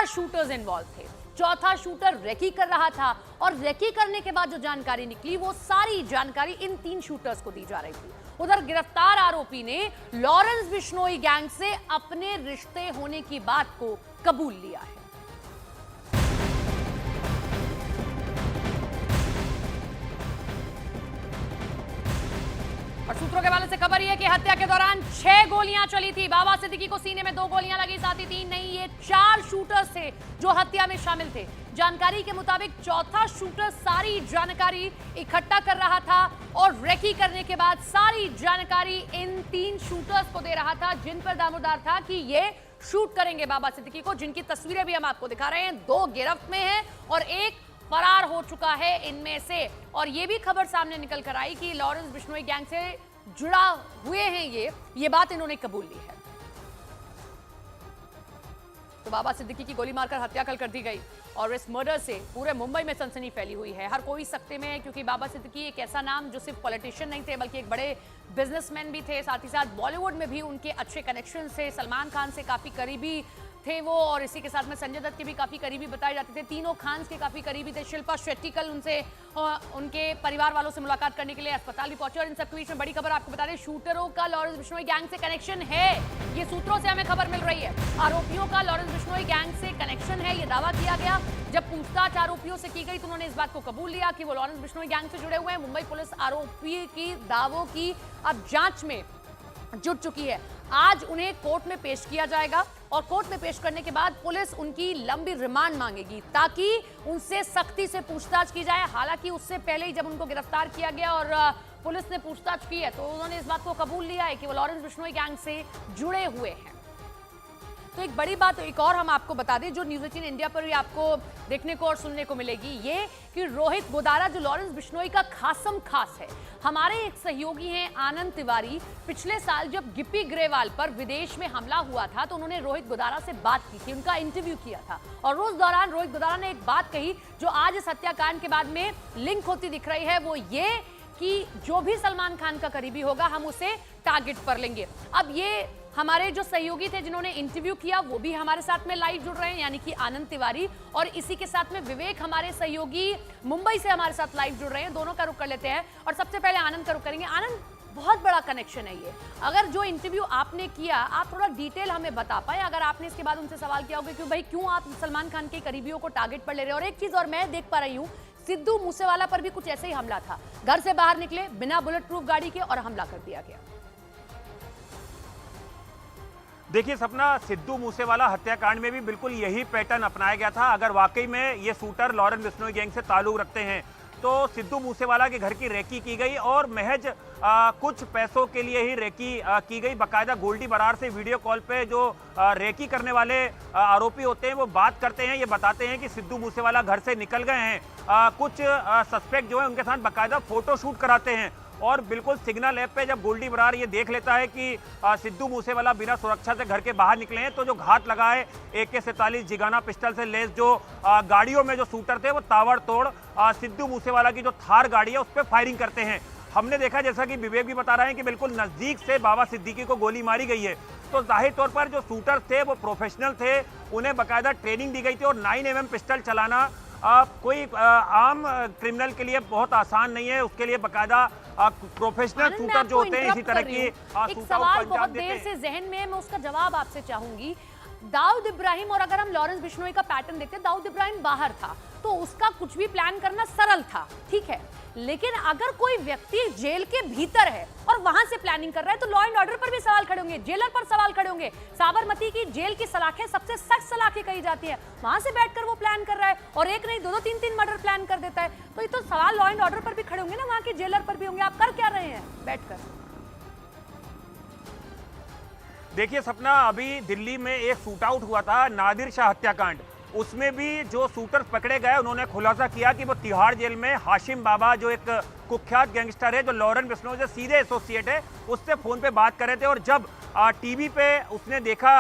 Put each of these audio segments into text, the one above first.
Shooters involve थे। चौथा shooter recce कर रहा था और रेकी करने के बाद जो जानकारी निकली वो सारी जानकारी इन 3 शूटर्स को दी जा रही थी। उधर गिरफ्तार आरोपी ने लॉरेंस बिश्नोई गैंग से अपने रिश्ते होने की बात को कबूल लिया है। और सूत्रों के हवाले से खबर यह है कि हत्या के दौरान 6 गोलियां चली थी। बाबा सिद्दीकी को सीने में 2 गोलियां लगी, साथ ही 3 नहीं, ये 4 शूटर्स थे जो हत्या में शामिल थे। जानकारी के मुताबिक चौथा शूटर सारी जानकारी इकट्ठा कर रहा था और रेकी करने के बाद सारी जानकारी इन 3 शूटर्स को दे रहा था, जिन पर दामोदार था कि ये शूट करेंगे बाबा सिद्दीकी को, जिनकी तस्वीरें भी हम आपको दिखा रहे हैं। 2 गिरफ्त में हैं और 1 फरार हो चुका है इनमें से। और ये भी खबर सामने निकल कर आई कि लॉरेंस बिश्नोई गैंग से जुड़ा हुए हैं ये बात इन्होंने कबूल ली है। तो बाबा सिद्दीकी की गोली मारकर हत्या कर दी गई और इस मर्डर से पूरे मुंबई में सनसनी फैली हुई है। हर कोई सकते में है, क्योंकि बाबा सिद्दीकी एक ऐसा नाम जो सिर्फ पॉलिटिशियन नहीं थे बल्कि एक बड़े बिजनेसमैन भी थे। साथ ही साथ बॉलीवुड में भी उनके अच्छे कनेक्शन थे, सलमान खान से काफी करीबी थे वो, और इसी के साथ में संजय दत्त के भी काफी करीबी बताए जाते थे। तीनों खान्स के काफी करीबी थे। शिल्पा शेट्टी कल उनसे उनके परिवार वालों से मुलाकात करने के लिए अस्पताल भी पहुंचे। और इन सबके बीच में बड़ी खबर आपको बता दें, शूटरों का लॉरेंस बिश्नोई गैंग से कनेक्शन है, ये सूत्रों से हमें खबर मिल रही है। आरोपियों का लॉरेंस बिश्नोई गैंग से कनेक्शन है, ये दावा किया गया। जब पूछताछ आरोपियों से की गई तो उन्होंने इस बात को कबूल लिया कि वो लॉरेंस बिश्नोई गैंग से जुड़े हुए हैं। मुंबई पुलिस आरोपी की दावों की अब जांच में जुट चुकी है। आज उन्हें कोर्ट में पेश किया जाएगा और कोर्ट में पेश करने के बाद पुलिस उनकी लंबी रिमांड मांगेगी ताकि उनसे सख्ती से पूछताछ की जाए। हालांकि उससे पहले ही जब उनको गिरफ्तार किया गया और पुलिस ने पूछताछ की है तो उन्होंने इस बात को कबूल लिया है कि वो लॉरेंस बिश्नोई गैंग से जुड़े हुए हैं। तो एक बड़ी बात एक और हम आपको बता दें जो न्यूज़ 18 इंडिया पर भी आपको देखने को और सुनने को मिलेगी, ये कि रोहित गोदारा जो लॉरेंस बिश्नोई का खासम खास है। हमारे एक सहयोगी हैं आनंद तिवारी, पिछले साल जब गिप्पी ग्रेवाल पर विदेश में हमला हुआ था तो उन्होंने रोहित गोदारा से बात की थी, उनका इंटरव्यू किया था। और उस दौरान रोहित गोदारा ने एक बात कही जो आज इस हत्याकांड के बाद में लिंक होती दिख रही है, वो ये कि जो भी सलमान खान का करीबी होगा हम उसे टारगेट पर लेंगे। अब ये हमारे जो सहयोगी थे जिन्होंने इंटरव्यू किया वो भी हमारे साथ में लाइव जुड़ रहे हैं, यानी कि आनंद तिवारी, और इसी के साथ में विवेक हमारे सहयोगी मुंबई से हमारे साथ लाइव जुड़ रहे हैं। दोनों का रुख कर लेते हैं और सबसे पहले आनंद का रुख करेंगे। आनंद, बहुत बड़ा कनेक्शन है ये, अगर जो इंटरव्यू आपने किया आप थोड़ा डिटेल हमें बता पाए। अगर आपने इसके बाद उनसे सवाल किया होगा कि भाई क्यों आप सलमान खान के करीबियों को टारगेट पर ले रहे हो। और एक चीज और मैं देख पा रही हूँ, सिद्धू मूसेवाला पर भी कुछ ऐसे ही हमला था, घर से बाहर निकले बिना बुलेट प्रूफ गाड़ी के और हमला कर दिया गया। देखिए सपना, सिद्धू मूसेवाला हत्याकांड में भी बिल्कुल यही पैटर्न अपनाया गया था। अगर वाकई में ये शूटर लॉरेंस बिश्नोई गैंग से ताल्लुक रखते हैं तो सिद्धू मूसेवाला के घर की रेकी की गई और महज कुछ पैसों के लिए ही रेकी की गई। बाकायदा गोल्डी बरार से वीडियो कॉल पे जो रेकी करने वाले आरोपी होते हैं वो बात करते हैं, ये बताते हैं कि सिद्धू मूसेवाला घर से निकल गए हैं। कुछ सस्पेक्ट जो है उनके साथ बाकायदा फोटो शूट कराते हैं और बिल्कुल सिग्नल ऐप पे जब गोल्डी बरार ये देख लेता है कि सिद्धू मूसेवाला बिना सुरक्षा से घर के बाहर निकले हैं तो जो घात लगा है AK-47 जिगाना पिस्टल से लेस जो गाड़ियों में जो शूटर थे वो ताबड़तोड़ सिद्धू मूसेवाला की जो थार गाड़ी है उस पर फायरिंग करते हैं। हमने देखा, जैसा कि विवेक भी बता रहे हैं, कि बिल्कुल नजदीक से बाबा सिद्दीकी को गोली मारी गई है। तो जाहिर तौर पर जो शूटर थे वो प्रोफेशनल थे, उन्हें बाकायदा ट्रेनिंग दी गई थी और 9mm पिस्टल चलाना कोई आम क्रिमिनल के लिए बहुत आसान नहीं है। उसके लिए बाकायदा प्रोफेशनल शूटर जो होते हैं इसी तरह की एक सवाल बहुत देर से जहन में, मैं उसका जवाब आपसे चाहूंगी। दाऊद इब्राहिम, और अगर हम लॉरेंस बिश्नोई का पैटर्न देखते हैं, दाऊद इब्राहिम बाहर था तो उसका कुछ भी प्लान करना सरल था, ठीक है। लेकिन अगर कोई व्यक्ति जेल के भीतर है और वहां से प्लानिंग कर रहा है तो लॉ एंड ऑर्डर पर भी सवाल खड़े होंगे, जेलर पर सवाल खड़े होंगे। साबरमती की जेल की सलाखें सबसे सख्त सलाखें कही जाती है, वहां से बैठकर वो प्लान कर रहा है और एक नहीं 2-2 3-3 मर्डर प्लान कर देता है। तो ये तो सवाल लॉ एंड ऑर्डर पर भी खड़े होंगे ना, वहां के जेलर पर भी होंगे। आप कर क्या रहे हैं बैठकर? देखिए सपना, अभी दिल्ली में एक शूट आउट हुआ था, नादिर शाह हत्याकांड, उसमें भी जो शूटर्स पकड़े गए उन्होंने खुलासा किया कि वो तिहाड़ जेल में हाशिम बाबा जो एक कुख्यात गैंगस्टर है जो लॉरेंस बिश्नोई से सीधे एसोसिएट है, उससे फोन पे बात कर रहे थे। और जब टीवी पे उसने देखा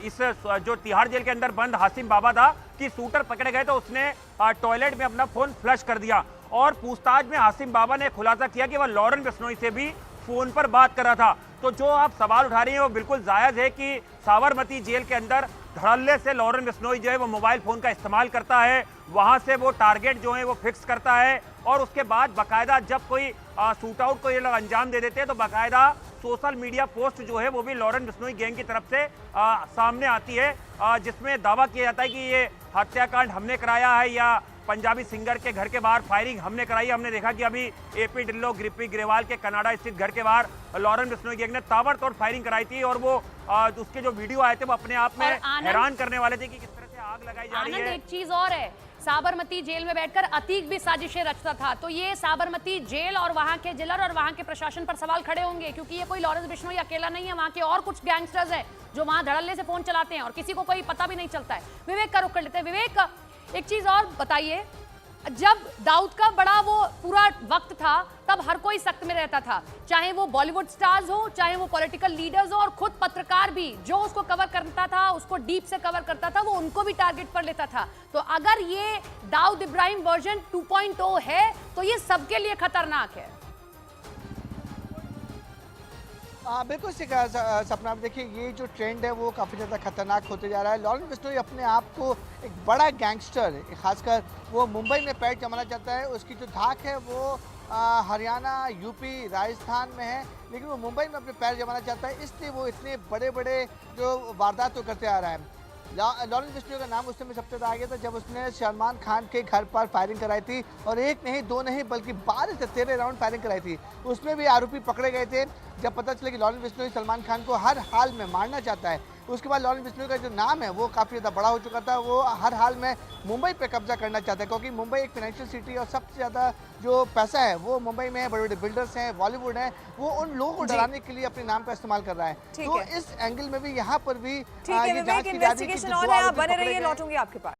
इस जो तिहाड़ जेल के अंदर बंद हाशिम बाबा था कि शूटर पकड़े गए, तो उसने टॉयलेट में अपना फोन फ्लश कर दिया। और पूछताछ में हाशिम बाबा ने खुलासा किया कि वह लॉरेंस बिश्नोई से भी फोन पर बात कर रहा था। तो जो आप सवाल उठा रही हैं वो बिल्कुल जायज है कि साबरमती जेल के अंदर धड़ल्ले से लॉरेन बिश्नोई जो है वो मोबाइल फोन का इस्तेमाल करता है, वहां से वो टारगेट जो है वो फिक्स करता है और उसके बाद बाकायदा जब कोई शूट आउट को ये लोग अंजाम दे देते हैं तो बाकायदा सोशल मीडिया पोस्ट जो है वो भी लॉरेन बिश्नोई गैंग की तरफ से सामने आती है, जिसमें दावा किया जाता है कि ये हत्याकांड हमने कराया है या पंजाबी सिंगर के घर के बाहर फायरिंग हमने कराई। हमने देखा कि अभी एपी ढिल्लो गिरिपी ग्रेवाल के कनाडा स्थित घर के बाहर लॉरेन बिश्नोई गैंग ने ताबड़तोड़ फायरिंग कराई थी और वो उसके जो वीडियो आए थे वो अपने आप में हैरान करने वाले थे कि किस तरह से आग लगाई जा रही है। एक चीज और है, साबरमती जेल में बैठकर अतीक भी साजिशें रचता था, तो ये साबरमती जेल और वहां के जेलर और वहां के प्रशासन पर सवाल खड़े होंगे, क्योंकि ये कोई लॉरेंस बिश्नोई अकेला नहीं है, वहां के और कुछ गैंगस्टर्स हैं जो वहां धड़ल्ले से फोन चलाते हैं और किसी को कोई पता भी नहीं चलता है। विवेक का रुख कर लेते हैं। विवेक, एक चीज और बताइए, जब दाऊद का बड़ा वो पूरा वक्त था तब हर कोई सख्त में रहता था, चाहे वो बॉलीवुड स्टार्स हो, चाहे वो पॉलिटिकल लीडर्स हो, और खुद पत्रकार भी जो उसको कवर करता था, उसको डीप से कवर करता था, वो उनको भी टारगेट पर लेता था। तो अगर ये दाऊद इब्राहिम वर्जन 2.0 है तो ये सबके लिए खतरनाक है। बिल्कुल सपना, आप देखिए ये जो ट्रेंड है वो काफ़ी ज़्यादा खतरनाक होते जा रहा है। लॉरेन बिश्नोई अपने आप को एक बड़ा गैंगस्टर, खासकर वो मुंबई में पैर जमाना चाहता है। उसकी जो धाक है वो हरियाणा, यूपी, राजस्थान में है, लेकिन वो मुंबई में अपने पैर जमाना चाहता है, इसलिए वो इतने बड़े बड़े जो वारदात तो करते आ रहा है। लॉरेन बिश्नोई का नाम उस समय सबसे ज़्यादा आ गया था जब उसने सलमान खान के घर पर फायरिंग कराई थी, और एक नहीं, दो नहीं, बल्कि 12 से 13 राउंड फायरिंग कराई थी। उसमें भी आरोपी पकड़े गए थे जब पता चला कि लॉरेन बिश्नोई सलमान खान को हर हाल में मारना चाहता है। उसके बाद लॉरेन बिश्नोई का जो नाम है वो काफ़ी ज़्यादा बड़ा हो चुका था। वो हर हाल में मुंबई पे कब्जा करना चाहता है, क्योंकि मुंबई एक फाइनेंशियल सिटी और सबसे ज़्यादा जो पैसा है वो मुंबई में है, बड़े बड़े बिल्डर्स हैं, बॉलीवुड है, वो उन लोगों को डराने के लिए अपने नाम का इस्तेमाल कर रहा है। तो इस एंगल में भी यहाँ पर भी ठीक है, विवेक, इन्वेस्टिगेशन और है, आप बने रहिए, लौटूंगी आपके पास।